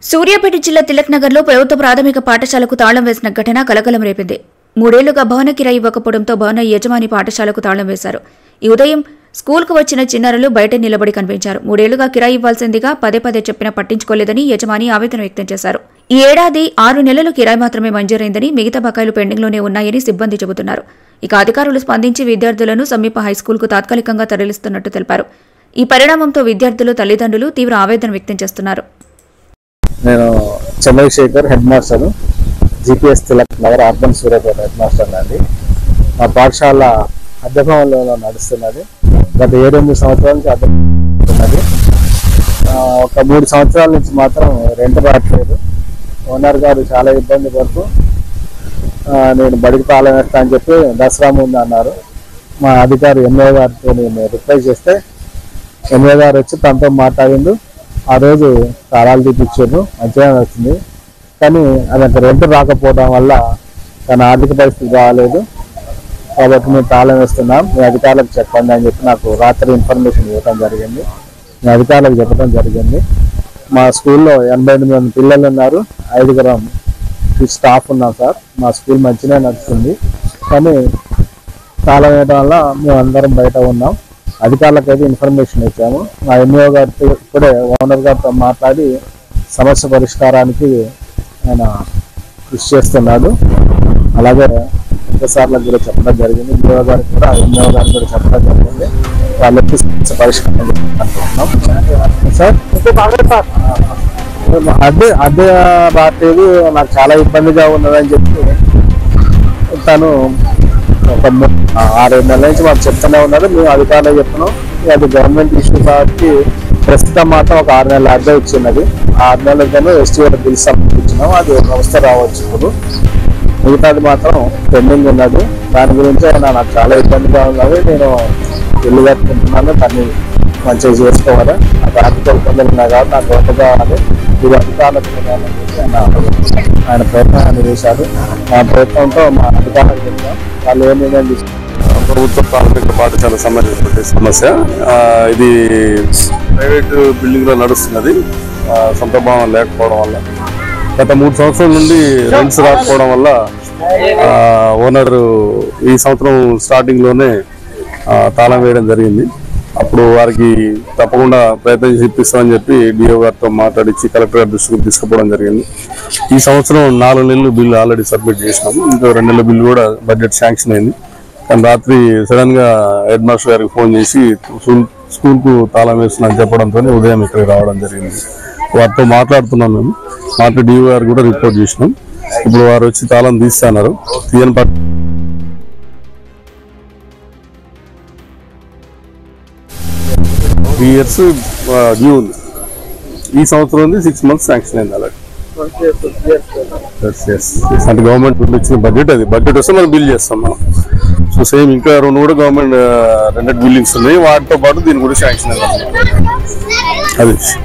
సూర్యాపేట జిల్లా తిలక్ నగర్లో ప్రభుత్వ ప్రాథమిక పాఠశాలకు తాళం వేసిన ఘటన కలకలం రేపింది. 3 ఏళ్లుగా భవన కిరాయి ఇవ్వకపోవడంతో భవన యజమాని పాఠశాలకు తాళం వేశారు. ఈ ఉదయం స్కూల్కు వచ్చిన చిన్నారులు బయట నిలబడి కనిపించారు. 3 ఏళ్లుగా కిరాయి ఇవ్వాల్సిందిగా పదే చెప్పినా పట్టించుకోలేదని యజమాని ఆవేదన వ్యక్తం చేశారు. ఈ ఏడాది 6 నెలలు కిరాయి మాత్రమే మంజూరైందని, మిగతా బకాయిలు పెండింగ్లోనే ఉన్నాయని సిబ్బంది చెబుతున్నారు. ఇక అధికారులు స్పందించి విద్యార్థులను సమీప హైస్కూల్కు తాత్కాలికంగా తరలిస్తున్నట్టు తెలిపారు. ఈ పరిణామంతో విద్యార్థులు, తల్లిదండ్రులు తీవ్ర ఆవేదన వ్యక్తం చేస్తున్నారు. నేను Chandrashekar, head master, GPS Tilak Nagar urban Suryapet head master అండి. మా పాఠశాల అద్దె భవనంలో నడుస్తున్నది. గత 7-8 సంవత్సరాల నుంచి అద్దె ఉన్నది. ఒక 3 సంవత్సరాల నుంచి మాత్రం రెంట్ రావట్లేదు. ఓనర్ గారు చాలా ఇబ్బంది పడుతూ నేను బడికి తాళం వేస్తా అని చెప్పి దసరా ముందు అన్నారు. మా అధికారి ఎంఏ గారితో నేను రిప్లై చేస్తే ఎంఏ గారు వచ్చి తనతో మాట్లాడిండు. ఆ రోజు తాళాలు తీపిచ్చారు, మంచిగా వచ్చింది. కానీ అది రెంట్ రాకపోవడం వల్ల తన ఆర్థిక పరిస్థితి రాలేదు. కాబట్టి మేము తాళం వేస్తున్నాం, మీ అధికారులకు చెప్పండి అని చెప్పి నాకు రాత్రి ఇన్ఫర్మేషన్ ఇవ్వడం జరిగింది. మీ అధికారులకు చెప్పడం జరిగింది. మా స్కూల్లో 88 మంది పిల్లలు ఉన్నారు, 5 స్టాఫ్ ఉన్నాం సార్. మా స్కూల్ మంచిగా నడుస్తుంది. కానీ తాళం వేయడం వల్ల మేము అందరం బయట ఉన్నాం. అధికారులకు అయితే ఇన్ఫర్మేషన్ ఇచ్చాము. మా ఎంఓ గారితో ఇప్పుడే ఓనర్ గారితో మాట్లాడి సమస్య పరిష్కారానికి ఆయన కృషి చేస్తున్నాడు. అలాగే ప్రొఫెసర్లకు కూడా చెప్పడం జరిగింది. ఎంఓ గారికి కూడా చెప్పడం జరిగింది. వాళ్ళకి సమస్య పరిష్కారం అనుకుంటున్నాం సార్. అదే రాత్రి నాకు చాలా ఇబ్బందిగా ఉన్నదని చెప్పి తను ఒక 6-7 నెలల నుంచి మాకు చెప్తూనే ఉన్నారు. మేము అధికారులు చెప్తున్నాం. అది గవర్నమెంట్ ఇష్యూ కాబట్టి ప్రస్తుతం మాత్రం ఒక 6 నెలల అద్దె ఇచ్చినది. 6 నెలలకైనా ఎస్టీఆర్ బిల్ సమర్పించినాం. అది వ్యవస్థ రావచ్చు. ఇప్పుడు మిగతాది మాత్రం పెండింగ్ ఉన్నది. దాని గురించి నాకు చాలా ఇబ్బందిగా ఉన్నది. నేను ఇల్లు కట్టుకుంటున్నాను, దాన్ని మంచిగా చేసుకోవాలి. నాకు ఆర్థిక ఇబ్బందులు ఉన్నాయి కాబట్టి నాకు వర్క్ కావాలి. ఇది అధికారులకు ఆయన ప్రయత్నాన్ని చేశారు. ఆ ప్రయత్నంతో మా అధికారులకు చెప్తాం. వాళ్ళు ఏ నిర్ణయం తీసుకుంటారు. ప్రభుత్వ ప్రాథమిక పాఠశాల సంబంధించిన సమస్య ఇది ప్రైవేట్ బిల్డింగ్ లో నడుస్తున్నది. సొంత భవనం లేకపోవడం వల్ల గత 3 సంవత్సరాల నుండి రెంట్స్ రాకపోవడం వల్ల ఓనర్ ఈ సంవత్సరం స్టార్టింగ్ లోనే తాళం వేయడం జరిగింది. అప్పుడు వారికి తప్పకుండా ప్రయత్నం చేసి ఇప్పిస్తామని చెప్పి డిఓ గారితో మాట్లాడించి కలెక్టర్ గారి దృష్టికి తీసుకుపోవడం జరిగింది. ఈ సంవత్సరం 4 నెలలు బిల్లు ఆల్రెడీ సబ్మిట్ చేసినాము. ఇంకో 2 నెలల బిల్లు కూడా బడ్జెట్ శాంక్షన్ అయింది. కానీ రాత్రి సడన్ గా హెడ్ మాస్టర్ గారికి ఫోన్ చేసి స్కూల్ కు తాళం వేస్తున్నా అని చెప్పడంతో ఉదయం ఇక్కడికి రావడం జరిగింది. వారితో మాట్లాడుతున్నాం. మేము మాట్లాడి డిఓ గారు కూడా రిపోర్ట్ చేసినాం. ఇప్పుడు వారు వచ్చి తాళం తీస్తున్నారు. తీయని 3 years డ్యూ ఉంది. ఈ సంవత్సరం 6 months శాంక్షన్ అయింది. అలాగే అంటే గవర్నమెంట్ బిల్ ఇచ్చిన బడ్జెట్, అది బడ్జెట్ వస్తే మనం బిల్ చేస్తాం మనం. సో సేమ్ ఇంకా 2 కూడా గవర్నమెంట్ రెండెడ్ బిల్డింగ్స్ ఉన్నాయి. వాటితో పాటు దీన్ని కూడా శాంక్షన్ అయింది. అది